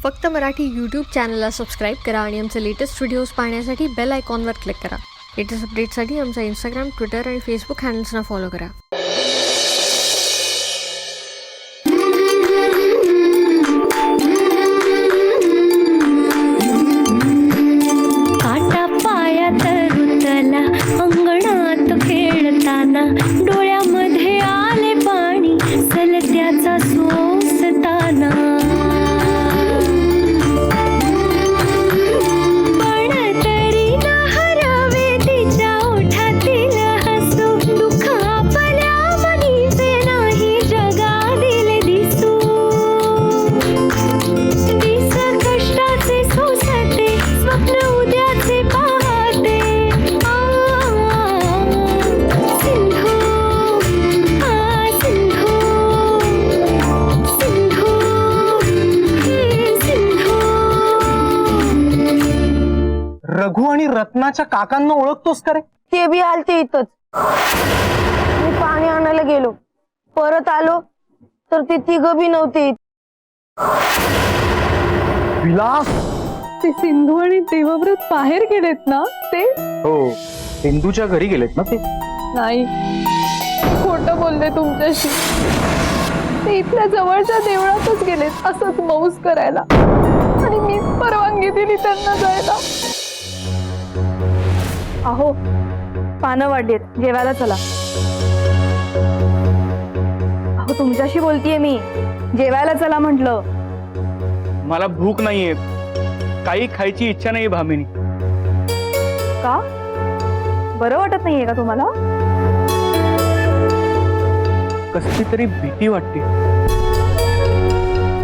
फक्त मराठी यूट्यूब चॅनलला सबस्क्राईब करा आणि आमचे लेटेस्ट व्हिडिओज पाहण्यासाठी बेल आयकॉनवर क्लिक करा। लेटेस्ट अपडेट्ससाठी आमचा इंस्टाग्राम, ट्विटर आणि फेसबुक हँडल्सना फॉलो करा। काटा पायात रुतला अंगणात खेळताना डोळ्यामध्ये आले पाणी सलत्याचा सोसताना पण तरी ना हरवे तिच्या ओठातील हसू दुःख आपल्या मनीचे नाही जगादिले दिसू दिस कष्टाचे सोसते स्वप्न उद्याचे पाहते सिंधू रघु आणि रत्नाच्या काकांना ओळखतोस का रे? ते बी आलते इथंच। मी पाणी आणायला गेलो, परत आलो तर ते तिघं बी नव्हते। विलास, ते सिंधू आणि देवव्रत बाहेर गेलेत ना? ते हो, सिंधूच्या घरी गेलेत ना ते? नाही, खोटं बोलले तुमच्याशी। ते इथल्या जवळच्या देवळातच गेलेत असंच मौज करायला, आणि मी परवानगी दिली त्यांना जायला। अहो, पानं वाढलीत, जेवायला चला। अहो, तुमच्याशी बोलतीये मी, जेवायला चला म्हटलं। मला भूक नाहीये, काही खायची इच्छा नाही भामिनी। का? बरं वाटत नाहीये का तुम्हाला? कसली तरी भीती वाटते,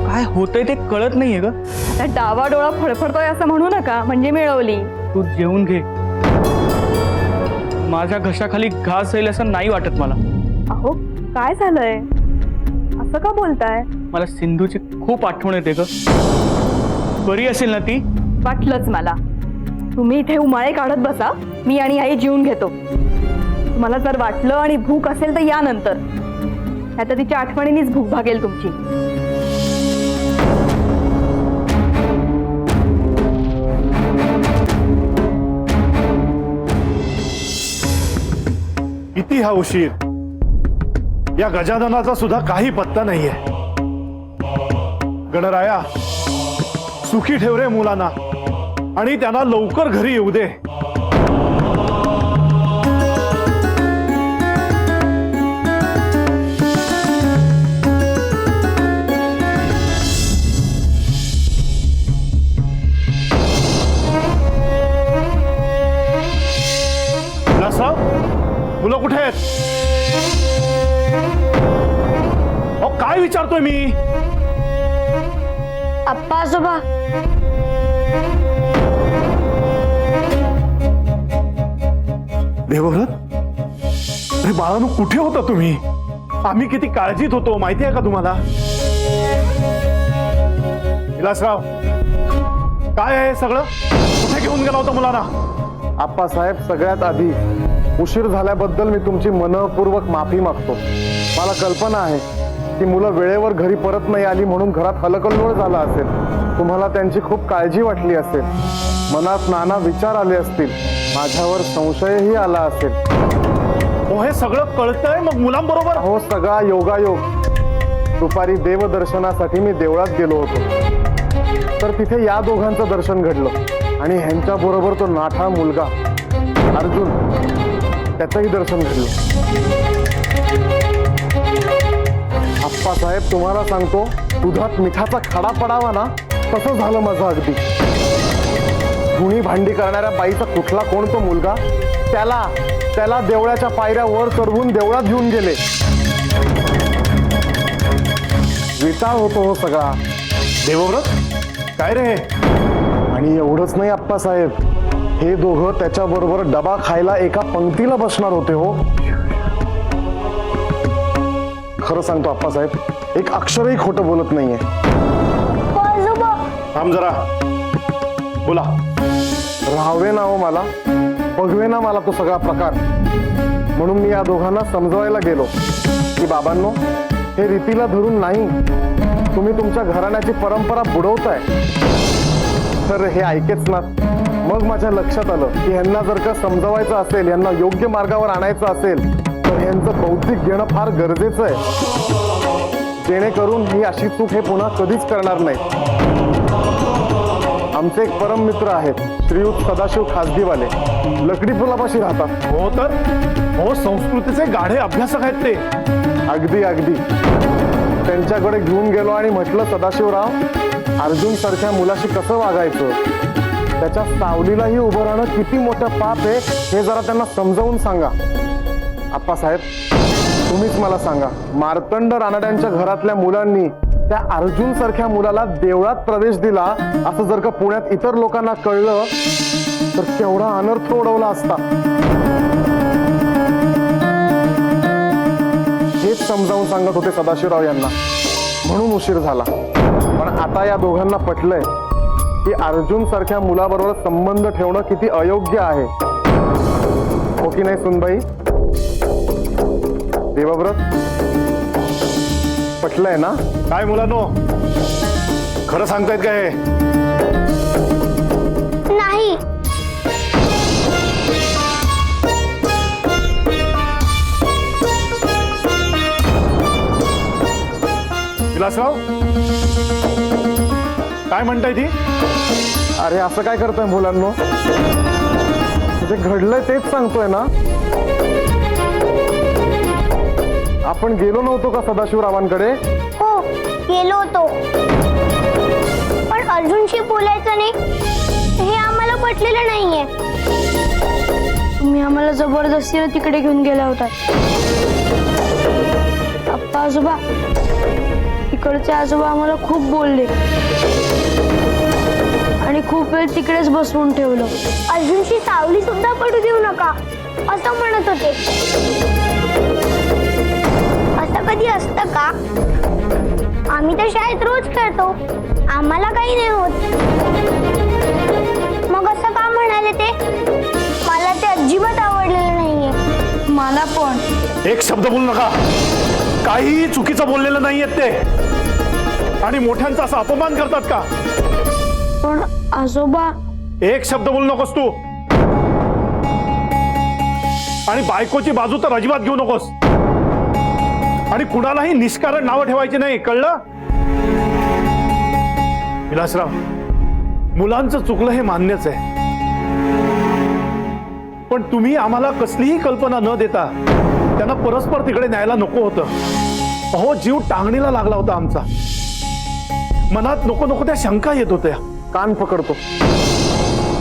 काय होतंय ते कळत नाहीये ग। आता डावा डोळा फडफडतोय असं म्हणू नका, म्हणजे मिळवली। तू जेवून घे, माझ्या घशाखाली घास येईल असं नाही वाटत मला। अहो, काय झालंय? असं का बोलताय? मला सिंधूची खूप आठवण येते ग। बरी असेल ना ती? वाटलंच मला। तुम्ही इथे उमाळे काढत बसा, मी आणि आई जेवून घेतो। तुम्हाला जर वाटलं आणि भूक असेल तर या नंतर, नाहीतर तिच्या आठवणीनेच भूक भागेल तुमची। किती हा उशीर? या गजाननाचा सुद्धा काही पत्ता नाहीये। गणराया, सुखी ठेव रे मुलांना, आणि त्यांना लवकर घरी येऊ दे। मुलं कुठे आहेत? अहो, काय विचारतोय मी? अप्पा आजोबा, देवव्रत, अरे बाळांनो, कुठे होता तुम्ही? आम्ही किती काळजीत होतो माहिती आहे का तुम्हाला? विलासराव, काय आहे सगळं? कुठे घेऊन गेला होता मुलांना? आप्पासाहेब, सगळ्यात आधी उशीर झाल्याबद्दल मी तुमची मनपूर्वक माफी मागतो। मला कल्पना आहे की मुलं वेळेवर घरी परत नाही आली म्हणून घरात हलकल्लोळ झाला असेल। तुम्हाला त्यांची खूप काळजी वाटली असेल, मनात नाना विचार आले असतील, माझ्यावर संशयही आला असेल। हो, हे सगळं कळतंय, मग मुलांबरोबर? हो, सगळा योगायोग। दुपारी देवदर्शनासाठी मी देवळात गेलो होतो, तर तिथे या दोघांचं दर्शन घडलं, आणि ह्यांच्या बरोबर तो नाठा मुलगा अर्जुन, त्याचंही दर्शन घडलं। आप्पासाहेब, तुम्हाला सांगतो, दुधात मिठाचा खडा पडावा ना, तसं झालं माझं अगदी। धुणी भांडी करणाऱ्या बाईचा कुठला कोण तो मुलगा, त्याला देवळाच्या पायऱ्या वर चढवून देवळात घेऊन गेले। विटाळ होतो हो सगळा। देवव्रत, काय रे? आणि एवढंच नाही आप्पासाहेब, हे दोघं त्याच्याबरोबर डबा खायला एका पंक्तीला बसणार होते हो। खरं सांगतो आप्पासाहेब, एक अक्षरही खोटं बोलत नाहीये। थांब जरा, बोला। राहावे ना हो मला, बघवे ना मला तो सगळा प्रकार, म्हणून मी या दोघांना समजवायला गेलो की बाबांनो, हे रीतीला धरून नाही, तुम्ही तुमच्या घराण्याची परंपरा बुडवताय तर हे ऐकेच ना. मग माझ्या लक्षात आलं की ह्यांना जर का समजवायचं असेल, यांना योग्य मार्गावर आणायचं असेल तर ह्यांचं बौद्धिक घेणं फार गरजेचं आहे, जेणेकरून ही अशी चूक हे पुन्हा कधीच करणार नाही. आमचे एक परम मित्र आहेत, श्रीयुत सदाशिव खासगीवाले, लकडी पुलापाशी राहतात. हो तर हो, संस्कृतीचे गाढे अभ्यासक आहेत ते. अगदी अगदी. त्यांच्याकडे घेऊन गेलो आणि म्हटलं, सदाशिवराव, अर्जुन सारख्या मुलाशी कसं वागायचं, त्याच्या सावलीलाही उभं राहणं किती मोठं पाप आहे हे जरा त्यांना समजावून सांगा. आप्पासाहेब, तुम्हीच मला सांगा, मार्तंड रानड्यांच्या घरातल्या मुलांनी त्या अर्जुन सारख्या मुलाला देवळात प्रवेश दिला असं जर का पुण्यात इतर लोकांना कळलं तर केवढा अनर्थ ओढवला असता. हेच समजावून सांगत होते सदाशिवराव यांना, म्हणून उशीर झाला. पण आता या दोघांना पटलंय की अर्जुन सारख्या मुलाबरोबर संबंध ठेवणं किती अयोग्य आहे. हो की नाही सुनबाई? देवव्रत, पटलंय ना? काय मुलांनो, खरं सांगतायत काय हे? नाही. विलासराव, काय म्हणताय ती? अरे असं काय करताय मुलांनो? जे घडलंय तेच सांगतोय ना. आपण गेलो नव्हतो का सदाशिवरावांकडे? हो, गेलो होतो. पण अर्जुनशी बोलायचं नाही हे आम्हाला पटलेलं नाहीये. तुम्ही आम्हाला जबरदस्तीने तिकडे घेऊन गेला होता. आप्पा आजोबा, तिकडचे आजोबा आम्हाला खूप बोलले आणि खूप वेळ तिकडेच बसवून ठेवलं. अर्जुनशी सावली सुद्धा पडू देऊ नका असं म्हणत होते. असं कधी असतं का? आम्ही तर शाळेत रोज खेळतो, आम्हाला काही नाही होत. मग असं का म्हणाले ते? मला ते अजिबात आवडलेलं नाहीये. मला पण. एक शब्द बोलू नका. काहीही चुकीचं बोललेलं नाहीयेत ते, आणि मोठ्यांचा असा अपमान करतात का? पण आजोबा. एक शब्द बोलू नकोस तू, आणि बायकोची बाजू तर अजिबात घेऊ नकोस, आणि कुणालाही निष्कारण नावं ठेवायची नाही, कळलं? विलासराव, मुलांचं चुकलं हे मान्यच आहे, पण तुम्ही आम्हाला कसलीही कल्पना न देता त्यांना परस्पर तिकडे न्यायला नको होतं. अहो, जीव टांगणीला लागला होता आमचा. मनात नको नको त्या शंका येत होत्या. कान पकडतो.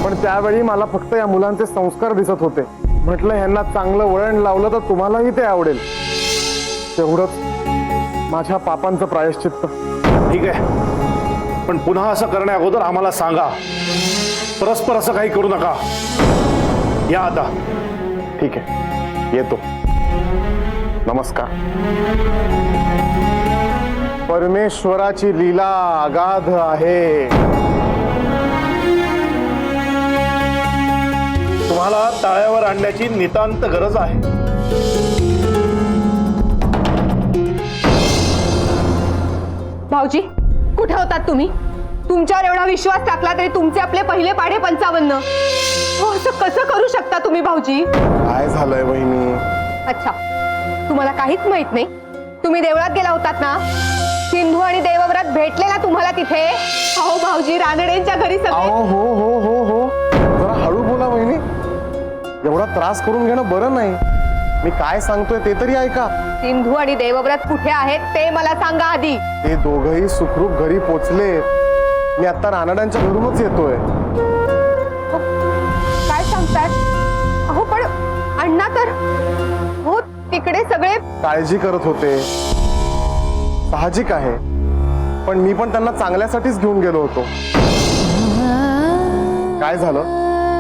पण त्यावेळी मला फक्त या मुलांचे संस्कार दिसत होते. म्हटलं ह्यांना चांगलं वळण लावलं तर तुम्हालाही ते आवडेल. तेवढंच माझ्या पापांचं प्रायश्चित्त. ठीक आहे, पण पुन्हा असं करण्या अगोदर आम्हाला सांगा. परस्पर असं काही करू नका. या आता. ठीक आहे, येतो. नमस्कार. परमेश्वराची लीला अगाध आहे. तुम्हाला ताळ्यावर आणण्याची नितांत गरज आहे. भाऊजी, कुठे होतात तुम्ही? तुमच्यावर एवढा विश्वास टाकला तरी तुमचे आपले पहिले पाढे 55. हो, असं कसं करू शकता तुम्ही भाऊजी? काय झालंय वहिनी? अच्छा, तुम्हाला काहीच माहित नाही? तुम्ही देवळात गेला होतात ना? सिंधू आणि देवव्रत भेटले ना तुम्हाला तिथे? अहो भाऊजी, रानडेंच्या घरी सगळे. अहो, हो हो हो हो, जरा हळू बोला वहिनी. एवढा त्रास करून घेणं बरं नाही. मी काय सांगतोय ते तरी ऐका. सिंधू आणि देवव्रत कुठे आहेत ते मला सांगा आधी. ते दोघंही सुखरूप घरी पोचले. मी आता रानड्यांच्या घरूनच येतोय. काय सांगताय? अहो पण अण्णा तर, हो तिकडे सगळे काळजी करत होते, साहजिक आहे. पण मी पण त्यांना चांगल्यासाठीच घेऊन गेलो होतो. काय झालं,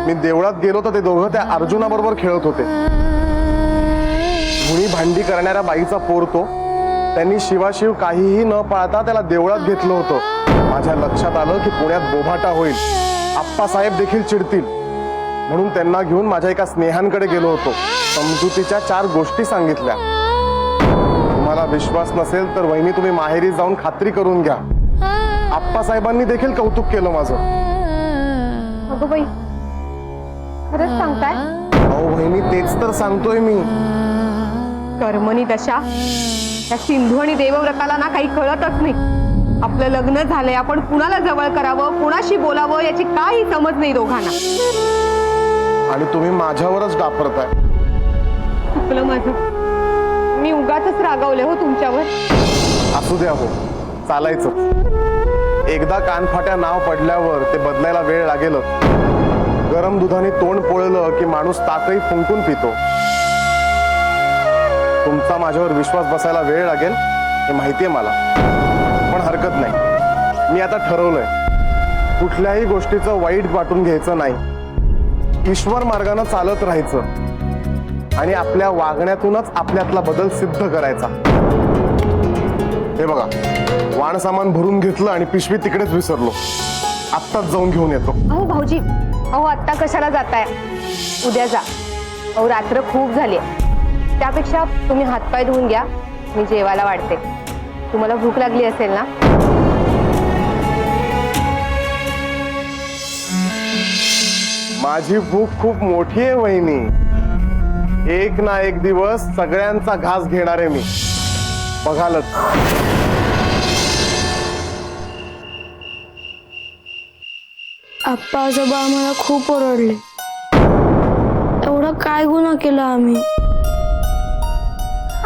मी देवळात गेलो तर ते दोघं त्या अर्जुनाबरोबर खेळत होते. धुणी भांडी करणाऱ्या बाईचा पोर तो. त्यांनी शिवाशिव काहीही न पाळता त्याला देवळात घेतलं होतं. माझ्या लक्षात आलं की पुण्यात बोभाटा होईल, आप्पासाहेब देखील चिडतील, म्हणून त्यांना घेऊन माझ्या एका स्नेहांकडे गेलो होतो. समजुतीच्या 4 गोष्टी सांगितल्या. तुम्हाला विश्वास नसेल तर वहिनी तुम्ही माहेरी जाऊन खात्री करून घ्या. आप्पासाहेबांनी देखील कौतुक केलं माझं. अगं बाई, खरंच सांगताय? अहो वहिनी, तेच तर सांगतोय मी. कर्मणी दशा. त्या सिंधू आणि देवव्रताला ना काही कळतच नाही. आपलं लग्न झालंय, आपण कुणाला जवळ करावं, कुणाशी बोलावं याची काही समज नाही दोघांना. आणि तुम्ही माझ्यावरच डापरताय. चुकलं माझं. मी उगाचच रागावले हो तुमच्यावर. असू द्या हो, चालायचं. एकदा कानफाट्या नाव पडल्यावर ते बदलायला वेळ लागेलच. गरम दुधाने तोंड पोळलं की माणूस ताकही फुंकून पितो. तुमचा माझ्यावर विश्वास बसायला वेळ लागेल हे माहितीये मला, पण हरकत नाही. मी आता ठरवलंय, कुठल्याही गोष्टीचं वाईट वाटून घ्यायचं नाही. ईश्वर मार्गाने चालत राहायचं आणि आपल्या वागण्यातूनच आपल्यातला बदल सिद्ध करायचा. हे बघा, वाण सामान भरून घेतलं आणि पिशवी तिकडेच विसरलो. आत्ताच जाऊन घेऊन येतो. अहो भाऊजी, अहो आत्ता कशाला जाताय? उद्या जा. अहो रात्र खूप झाली. त्यापेक्षा तुम्ही हातपाय धुवून घ्या, मी जेवायला वाढते. तुम्हाला भूक लागली असेल ना? माझी भूक खूप मोठी आहे वहिनी. एक ना एक दिवस सगळ्यांचा घास घेणार आहे मी, बघालच. आप्पा आजोबा आम्हाला खूप ओरडले. एवढा काय गुन्हा केला आम्ही?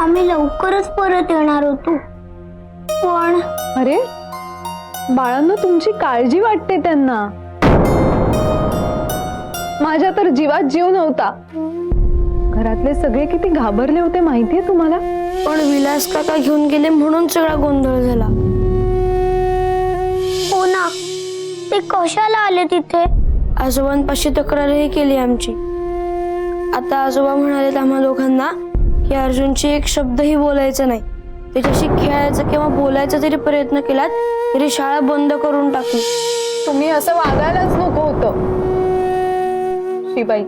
आम्ही लवकरच परत येणार होतो, पण अरे बाळांनो, तुमची काळजी वाटते त्यांना. माझ्या तर जीवात जीव नव्हता. घरातले सगळे किती घाबरले होते माहितीये तुम्हाला? पण विलास काका घेऊन गेले म्हणून सगळा गोंधळ झाला. हो ना, ते कशाला आले तिथे? आजोबांपाशी तक्रारही केली आमची. आता आजोबा म्हणाले आम्हा दोघांना की अर्जुनची एक शब्दही बोलायचं नाही. त्याच्याशी खेळायचा किंवा बोलायचा जरी प्रयत्न केलात तरी शाळा बंद करून टाकू. तुम्ही असं वागायलाच नको होतं. श्रीबाई,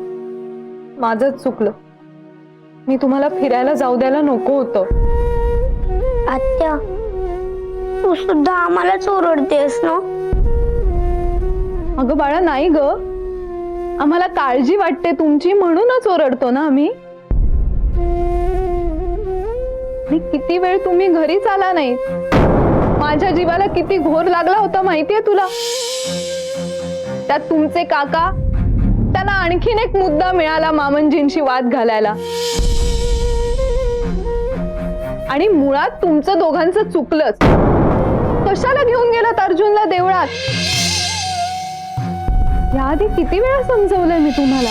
माझंच चुकलं. मी तुम्हाला फिरायला जाऊ द्यायला नको होतं. आत्या, तू सुद्धा आम्हालाच ओरडतेस ना? अगं बाळा, नाही ग. आम्हाला काळजी वाटते तुमची म्हणूनच ओरडतो ना आम्ही. आणि किती वेळ तुम्ही घरीच आला नाही. माझ्या जीवाला किती घोर लागला होता माहितीये तुला? त्यात तुमचे काका, त्यांना आणखीन एक मुद्दा मिळाला मामंजींशी वाद घालायला. आणि मुळात तुमचं दोघांचं चुकलंच. कशाला घेऊन गेलात अर्जुनला देवळात? याआधी किती वेळा समजवलंय मी तुम्हाला.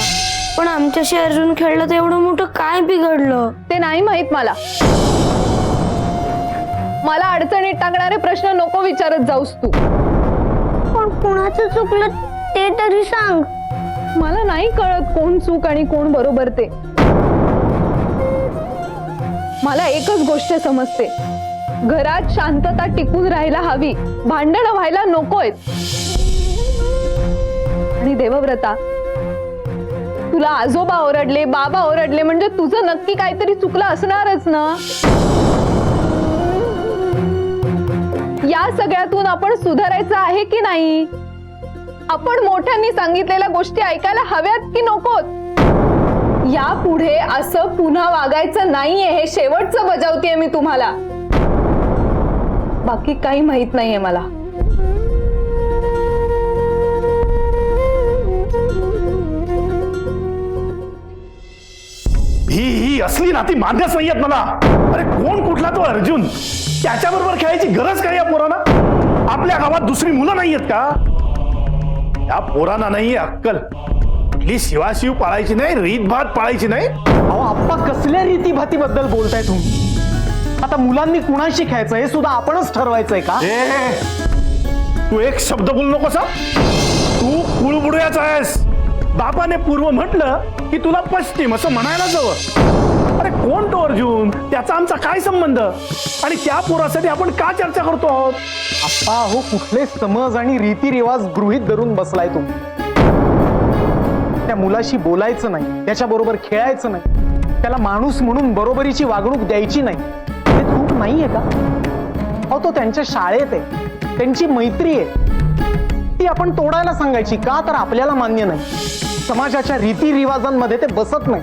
पण आमच्याशी अर्जुन खेळलं तर एवढं मोठं काय बिघडलं? ते नाही माहित मला. मला अडचणीत टाकणारे प्रश्न नको विचारत जाऊस तू. पण कुणाचं चुकलं ते तरी सांग. मला नाही कळत कोण चूक आणि कोण बरोबर ते. मला एकच गोष्ट समजते, घरात शांतता टिकून राहायला हवी, भांडणं व्हायला नकोय. आणि देवव्रता, तुला आजोबा ओरडले, बाबा ओरडले म्हणजे तुझं नक्की काहीतरी चुकलं असणारच ना. या सगळ्यातून आपण सुधारायचं आहे की नाही? आपण मोठ्यांनी सांगितलेल्या गोष्टी ऐकायला हव्यात की नकोत? यापुढे असं पुन्हा वागायचं नाहीये, हे शेवटचं बजावतेय मी तुम्हाला. बाकी काही माहित नाहीये मला. ही असली नाती मान्यच नाहीयेत मला. अरे कोण कुठला तो अर्जुन? त्याच्याबरोबर खेळायची गरज काय या पोरांना? आपल्या गावात दुसरी मुलं नाहीयेत का? त्या पोरांना नाहीये अक्कल. कुठली शिवाशिव पाळायची नाही, रीतभात पाळायची नाही. अहो आप्पा, कसल्या रीतीभातीबद्दल बोलताय तुम्ही? आता मुलांनी कुणाशी खेळायचं हे सुद्धा आपणच ठरवायचंय का? तू एक शब्द बोलू नकोस हा. तू कुळबुड्याचा आहेस. बापाने पूर्व म्हटलं की तुला पश्चिम असं म्हणायला जावं. अरे कोण तो अर्जुन? त्याचा आमचा काय संबंध? आणि त्या पोरासाठी आपण का चर्चा करतो आहोत? आप्पा, हो कुठले समज आणि रीतिरिवाज गृहीत धरून बसलाय तुम्ही. त्या मुलाशी बोलायचं नाही, त्याच्याबरोबर खेळायचं नाही, त्याला माणूस म्हणून बरोबरीची वागणूक द्यायची नाही. हे खूप नाहीये का? अहो तो त्यांच्या शाळेत आहे, त्यांची मैत्री आहे, ती आपण तोडायला सांगायची का? तर आपल्याला मान्य नाही, समाजाच्या रीतिरिवाजांमध्ये ते बसत नाही.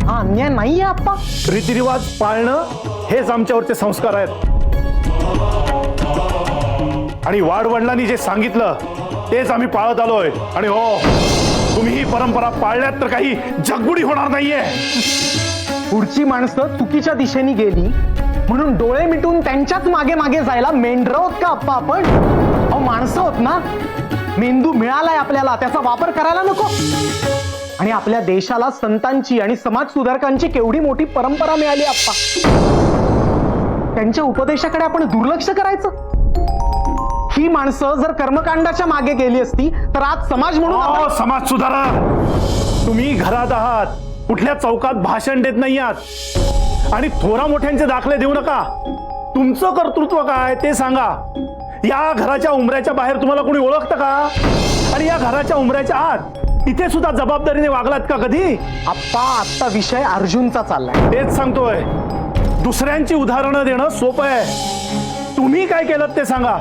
हा अन्याय नाहीये आप्पा. रीतिरिवाज पाळणं हेच आमच्यावरचे संस्कार आहेत. आणि वाडवडिलांनी जे सांगितलं तेच आम्ही पाळत आलोय. आणि हो, तुम्ही ही परंपरा पाळल्यात तर काही जगबुडी होणार नाहीये. पुढची माणसं चुकीच्या दिशेने गेली म्हणून डोळे मिटून त्यांच्याच मागे मागे जायला मेंढर आहोत का आप्पा आपण? अहो माणसं आहोत ना. मेंदू मिळालाय आपल्याला, त्याचा वापर करायला नको? आणि आपल्या देशाला संतांची आणि समाज सुधारकांची केवढी मोठी परंपरा मिळाली आप्पा. त्यांच्या उपदेशाकडे आपण दुर्लक्ष करायचं? ही माणसं जर कर्मकांडाच्या मागे गेली असती तर आज समाज म्हणून हो, समाज सुधारक तुम्ही घरात आहात, कुठल्या चौकात भाषण देत नाही आहात. आणि थोरा मोठ्यांचे दाखले देऊ नका. तुमचं कर्तृत्व काय ते सांगा. या घराच्या उंबऱ्याच्या बाहेर तुम्हाला कोणी ओळखतं का? आणि या घराच्या उंबऱ्याच्या आत इथे सुद्धा जबाबदारीने वागलात का कधी? आप्पा आत्ता विषय अर्जुनचा चाललाय. तेच सांगतोय, दुसऱ्यांची उदाहरणं देणं सोपं आहे. तुम्ही काय केलं ते सांगा.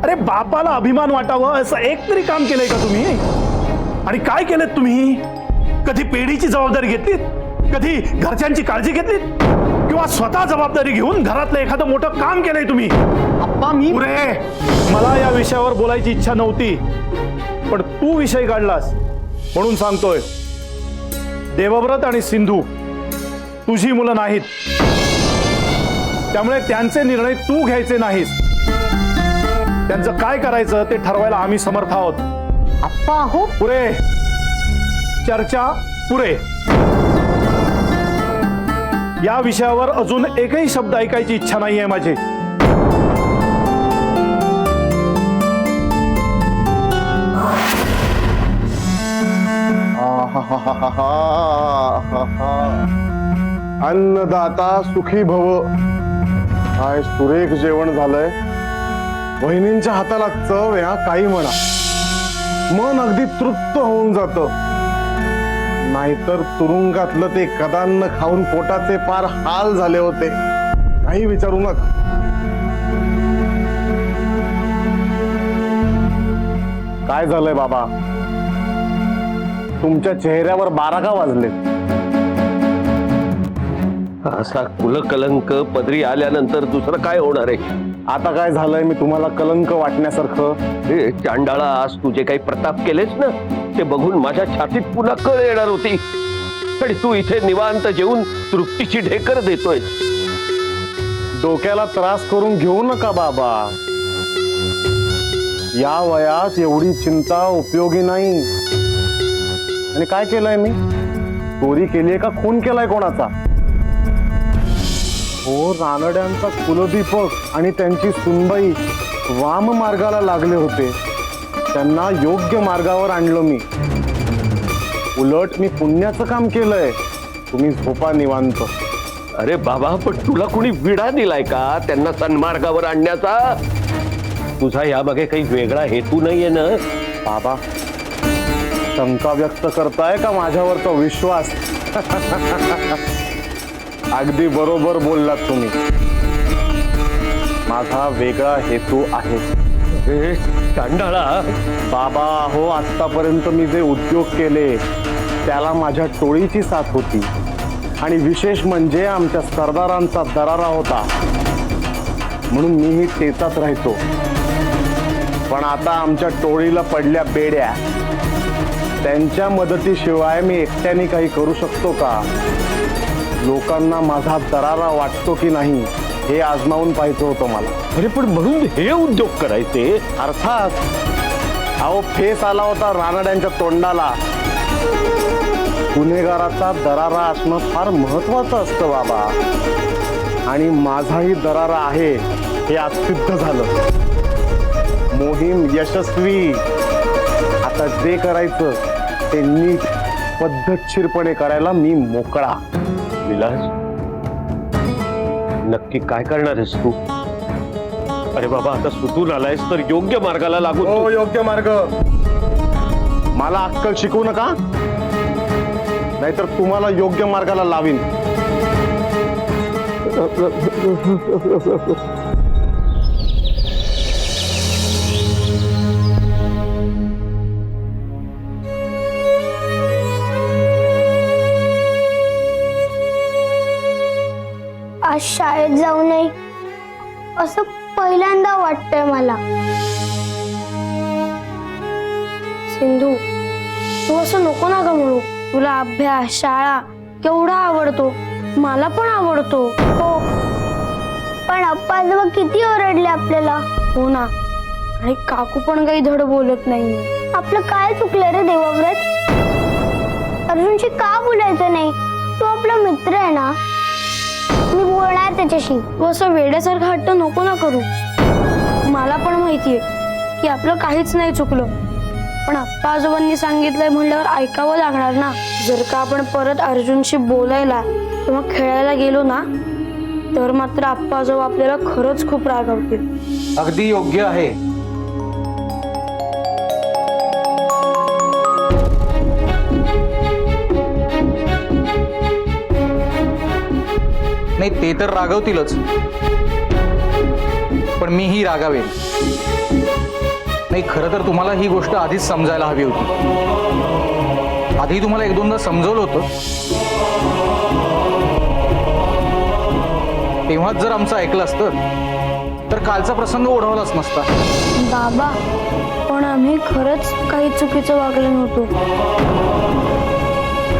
अरे बापाला अभिमान वाटावं असं एक तरी काम केलंय का तुम्ही? आणि काय केलं तुम्ही? कधी पेढीची जबाबदारी घेतलीत? कधी घरच्यांची काळजी घेतलीत? किंवा स्वतः जबाबदारी घेऊन घरातलं एखादं मोठं काम केलंय तुम्ही? आप्पा मी पुरे, मला या विषयावर बोलायची इच्छा नव्हती, पण तू विषय काढलास म्हणून सांगतोय. देवव्रत आणि सिंधू तुझी मुलं नाहीत, त्यामुळे त्यांचे निर्णय तू घ्यायचे नाहीस. त्यांचं काय करायचं ते ठरवायला आम्ही समर्थ आहोत. आप्पा हो पुरे, चर्चा पुरे. या विषयावर अजून एकही शब्द ऐकायची इच्छा नाहीये माझी. अन्नदाता सुखी भव. काय सुरेख जेवण झालंय. वहिनींच्या हाताला चव आहे हा, काही म्हणा. मन अगदी तृप्त होऊन जात. नाहीतर तुरुंगातलं ते कदान्न खाऊन पोटाचे पार हाल झाले होते. काही विचारू नका. काय झालंय बाबा? तुमच्या चेहऱ्यावर 12 का वाजले? असा कुलकलंक पदरी आल्यानंतर दुसरं काय होणार आहे? आता काय झालंय मी तुम्हाला कलंक वाटण्यासारखं? हे चांडाळा, आज तुझे काही प्रताप केलेस ना, ते बघून माझ्या छातीत पुन्हा कळ येणार होती. आणि तू इथे निवांत जेवून तृप्तीची ढेकर देतोय. डोक्याला त्रास करून घेऊ नका बाबा. या वयात एवढी चिंता उपयोगी नाही. आणि काय केलंय मी? चोरी केलीये का खून केलाय कोणाचा? हो, रानड्यांचा कुलदीपक आणि त्यांची सुनबाई वाम मार्गाला लागले होते. त्यांना योग्य मार्गावर आणलं मी. उलट मी पुण्याचं काम केलंय. तुम्ही झोपा निवांत. अरे बाबा, पण तुला कोणी विडा दिलाय का त्यांना सन्मार्गावर आणण्याचा? तुझा यामागे काही वेगळा हेतू नाहीये ना? बाबा, शंका व्यक्त करताय का माझ्यावरचा विश्वास? अगदी बरोबर बोललात तुम्ही. माझा वेगळा हेतू आहे. हे चांडाळा, बाबा हो, आतापर्यंत मी जे उद्योग केले त्याला माझ्या टोळीची साथ होती. आणि विशेष म्हणजे आमच्या सरदारांचा दरारा होता, म्हणून मीही तेचाच राहायचो. पण आता आमच्या टोळीला पडल्या बेड्या. त्यांच्या मदतीशिवाय मी एकट्याने काही करू शकतो का? लोकांना माझा दरारा वाटतो की नाही हे आजमावून पाहायचं होतं मला. अरे पण म्हणून हे उद्योग करायचे? अर्थात. अहो, फेस आला होता रानड्यांच्या तोंडाला. गुन्हेगाराचा दरारा असणं फार महत्वाचं असतं बाबा. आणि माझाही दरारा आहे हे आज सिद्ध झालं. मोहीम यशस्वी. आता जे करायचं ते नीट पद्धतशीरपणे करायला मी मोकळा. विलास, नक्की काय करणार आहेस तू? अरे बाबा, आता सुटून आलायस तर योग्य मार्गाला लागू. हो, योग्य मार्ग. मला अक्कल शिकवू नका, नाहीतर तुम्हाला योग्य मार्गाला लावीन. आज शाळेत जाऊ नये असं पहिल्यांदा वाटतंय मला. सिंधू, तू असं नको ना ग म्हणू. तुला अभ्यास शाळा केवढा आवडतो, मला पण आवडतो. हो, पण अप्पा आजोबा किती ओरडले आपल्याला. हो ना, आणि काकू पण काही धड बोलत नाही. आपलं काय चुकलं रे देवव्रत? अर्जुनशी का बोलायचं नाही? तो आपला मित्र आहे ना, मी बोलणार त्याच्याशी. तू असं वेड्यासारखं हट्ट नको ना करू. मला पण माहितीये की आपलं काहीच नाही चुकलं, पण आप्पा आजोबांनी सांगितलंय म्हणल्यावर ऐकावं लागणार ना. जर का आपण परत अर्जुनशी बोलायला किंवा खेळायला गेलो ना, तर मात्र आप्पा आजोबा आपल्याला खरंच खूप रागवतील. अगदी योग्य आहे. नाही, ते तर रागवतीलच, पण मीही रागावेन. नाही, खरं तर तुम्हाला ही गोष्ट आधीच समजायला हवी होती. आधी तुम्हाला एक दोनदा समजवलं होतं, तेव्हाच जर आमचं ऐकलं असतं तर कालचा प्रसंग ओढवलाच नसता. बाबा, पण आम्ही खरंच काही चुकीचं वागलो नव्हतो.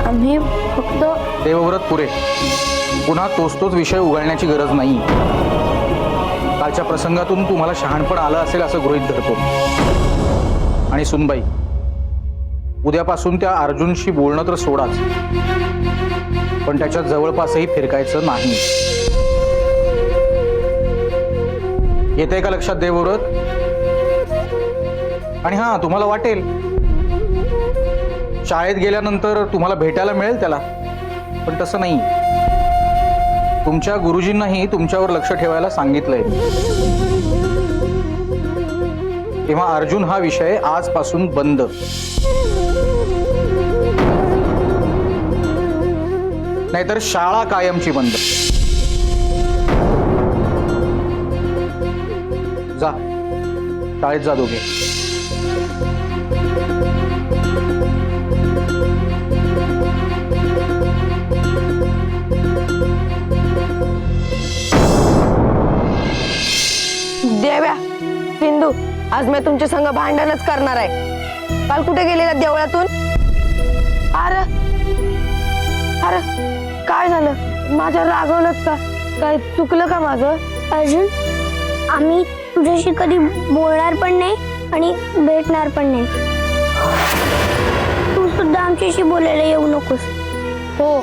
आम्ही फक्त देवव्रत पुरे, पुन्हा तोच विषय उघडण्याची गरज नाही. कालच्या प्रसंगातून तुम्हाला शहाणपण आलं असेल असं गृहीत धरतो. आणि सुनबाई, उद्यापासून त्या अर्जुनशी बोलणं तर सोडाच, पण त्याच्या जवळपासही फिरकायचं नाही. येतंय का लक्षात देवव्रत? आणि हा, तुम्हाला वाटेल शाळेत गेल्यानंतर तुम्हाला भेटायला मिळेल त्याला, पण तसं नाही. तुमच्या गुरुजींनाही तुमच्यावर लक्ष ठेवायला सांगितलंय. तेव्हा अर्जुन हा विषय आजपासून बंद. नाहीतर शाळा कायमची बंद. जा, शाळेत जा दोघे. देव्या, सिंधू, आज मी तुमच्या संग भांडणच करणार आहे. काल कुठे गेलेला देवळातून? अरे अरे, काय झालं? माझ्यावर रागवलंच का? काय चुकलं का माझं? अर्जुन, आम्ही तुझ्याशी कधी बोलणार पण नाही आणि भेटणार पण नाही. तू सुद्धा आमच्याशी बोलायला येऊ नकोस. हो,